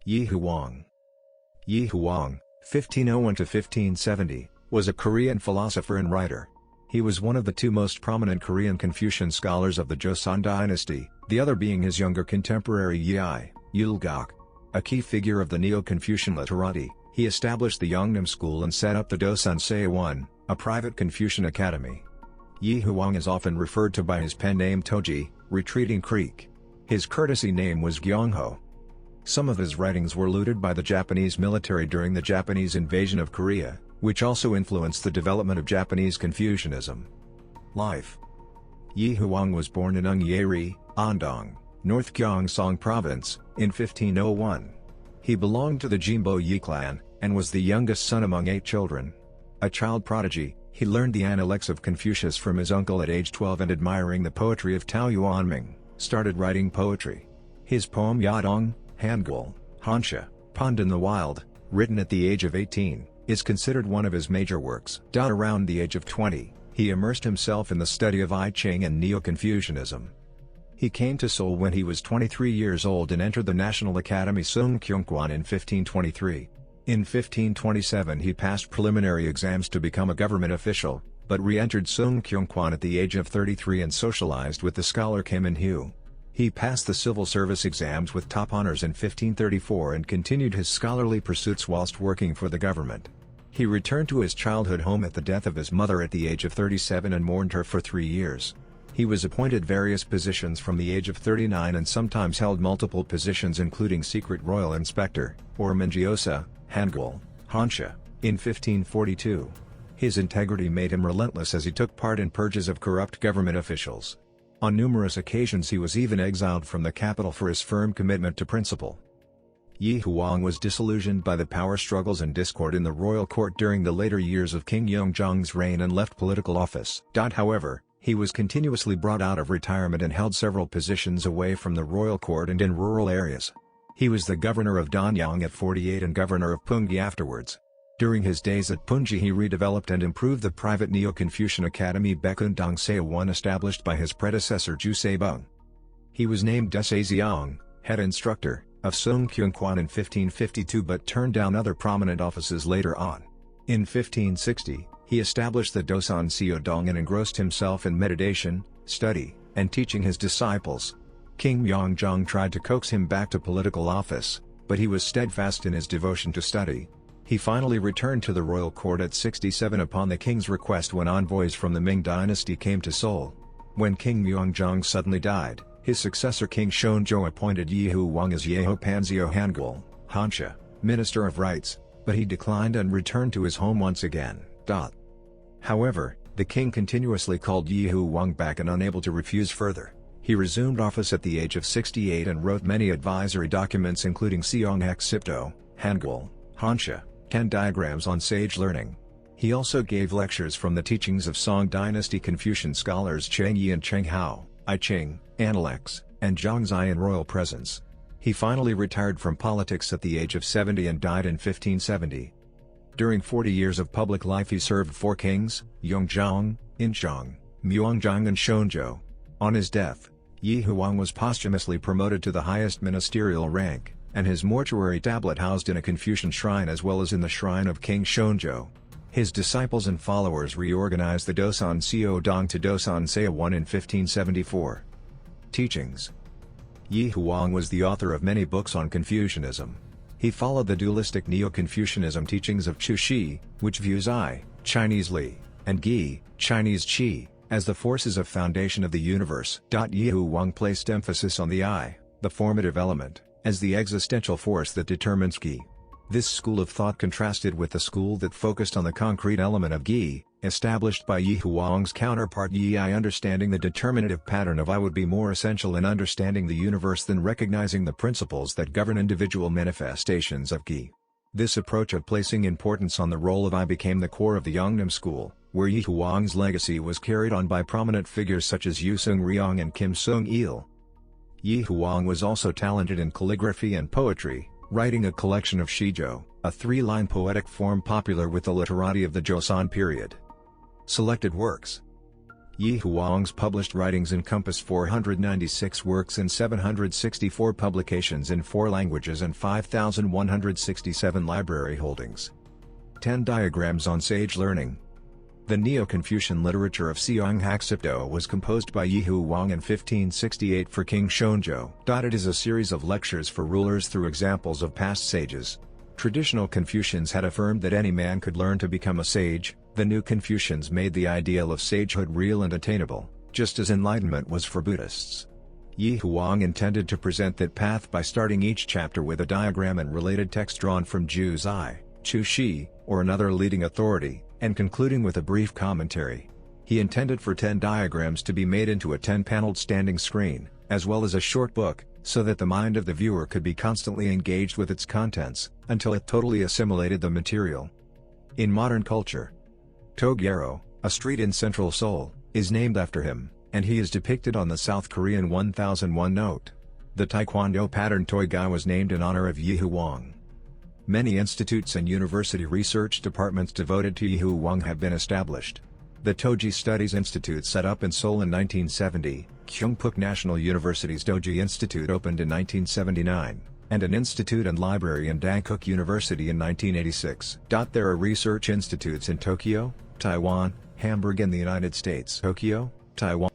Hwang. Hwang, 1501–1570, was a Korean philosopher and writer. He was one of the two most prominent Korean Confucian scholars of the Joseon Dynasty, the other being his younger contemporary Yulgok. A key figure of the Neo-Confucian literati, he established the Yeongnam School and set up the Dosan Seowon, a private Confucian academy. Hwang is often referred to by his pen name Toegye, Retreating Creek. His courtesy name was Gyeongho. Some of his writings were looted by the Japanese military during the Japanese invasion of Korea, which also influenced the development of Japanese Confucianism. Life. Hwang was born in Ungyeri, Andong, North Gyeongsang Province, in 1501. He belonged to the Jimbo Yi clan, and was the youngest son among 8 children. A child prodigy, he learned the Analects of Confucius from his uncle at age 12 and admiring the poetry of Tao Yuanming, started writing poetry. His poem Yadong, Hangul, Hansha, Pond in the Wild, written at the age of 18, is considered one of his major works. Around the age of 20, he immersed himself in the study of I Ching and Neo-Confucianism. He came to Seoul when he was 23 years old and entered the National Academy Seungkyunkwan in 1523. In 1527 he passed preliminary exams to become a government official, but re-entered Seungkyunkwan at the age of 33 and socialized with the scholar Kim In-hyu. He passed the civil service exams with top honors in 1534 and continued his scholarly pursuits whilst working for the government. He returned to his childhood home at the death of his mother at the age of 37 and mourned her for 3 years. He was appointed various positions from the age of 39 and sometimes held multiple positions including Secret Royal Inspector, or Mingyosa, Hangul, Hansha, in 1542. His integrity made him relentless as he took part in purges of corrupt government officials. On numerous occasions he was even exiled from the capital for his firm commitment to principle. Hwang was disillusioned by the power struggles and discord in the royal court during the later years of King Yeongjong's reign and left political office. However, he was continuously brought out of retirement and held several positions away from the royal court and in rural areas. He was the governor of Danyang at 48 and governor of Punggye afterwards. During his days at Punggye he redeveloped and improved the private Neo-Confucian academy Baekundang Seowon established by his predecessor Ju Saebung. He was named Dosan, head instructor, of Seungkyunkwan in 1552 but turned down other prominent offices later on. In 1560, he established the Dosan Seowon and engrossed himself in meditation, study, and teaching his disciples. King Myeongjong tried to coax him back to political office, but he was steadfast in his devotion to study. He finally returned to the royal court at 67 upon the king's request when envoys from the Ming dynasty came to Seoul. When King Myeongjong suddenly died, his successor King Seonjo appointed Hwang as Yeho Panzeo Hangul, Hansha, Minister of Rights, but he declined and returned to his home once again. However, the king continuously called Hwang back and unable to refuse further, he resumed office at the age of 68 and wrote many advisory documents including Seonghak Sipto, Hangul, Hansha, 10 diagrams on sage learning. He also gave lectures from the teachings of Song Dynasty Confucian scholars Cheng Yi and Cheng Hao, I Ching, Analects, and Zhangzai in royal presence. He finally retired from politics at the age of 70 and died in 1570. During 40 years of public life he served 4 kings, Yeongjong, Incheong, Myeongjong and Seonjo. On his death, Hwang was posthumously promoted to the highest ministerial rank, and his mortuary tablet housed in a Confucian shrine as well as in the shrine of King Seonjo. His disciples and followers reorganized the Dosan Seowon to Dosan Seowon in 1574. Teachings. Hwang was the author of many books on Confucianism. He followed the dualistic Neo-Confucianism teachings of Chu Shi, which views I, Chinese Li, and Gi, Chinese Qi, as the forces of foundation of the universe. Hwang placed emphasis on the I, the formative element, as the existential force that determines Gi. This school of thought contrasted with the school that focused on the concrete element of Gi, established by Hwang's counterpart Yi. Understanding the determinative pattern of I would be more essential in understanding the universe than recognizing the principles that govern individual manifestations of Gi. This approach of placing importance on the role of I became the core of the Yeongnam School, where Hwang's legacy was carried on by prominent figures such as Yu Seung-ryong and Kim Seung-il. Hwang was also talented in calligraphy and poetry, writing a collection of shijo, a 3-line poetic form popular with the literati of the Joseon period. Selected works. Yi Hwang's published writings encompass 496 works and 764 publications in 4 languages and 5,167 library holdings. 10 diagrams on sage learning. The Neo-Confucian literature of Seong Haksipto was composed by Yi Hwang in 1568 for King Shonjo. It is a series of lectures for rulers through examples of past sages. Traditional Confucians had affirmed that any man could learn to become a sage. The new Confucians made the ideal of sagehood real and attainable, just as enlightenment was for Buddhists. Yi Hwang intended to present that path by starting each chapter with a diagram and related text drawn from Ju Zai, Chu Shi, or another leading authority, and concluding with a brief commentary. He intended for 10 diagrams to be made into a 10-paneled standing screen, as well as a short book, so that the mind of the viewer could be constantly engaged with its contents, until it totally assimilated the material. In modern culture, Toegye, a street in central Seoul, is named after him, and he is depicted on the South Korean 1001 note. The Taekwondo pattern Toegye was named in honor of Yi Hwang. Many institutes and university research departments devoted to Yi Hwang have been established. The Toegye Studies Institute set up in Seoul in 1970, Kyungpook National University's Toegye Institute opened in 1979, and an institute and library in Dankook University in 1986. There are research institutes in Tokyo, Taiwan, Hamburg and the United States. Tokyo, Taiwan.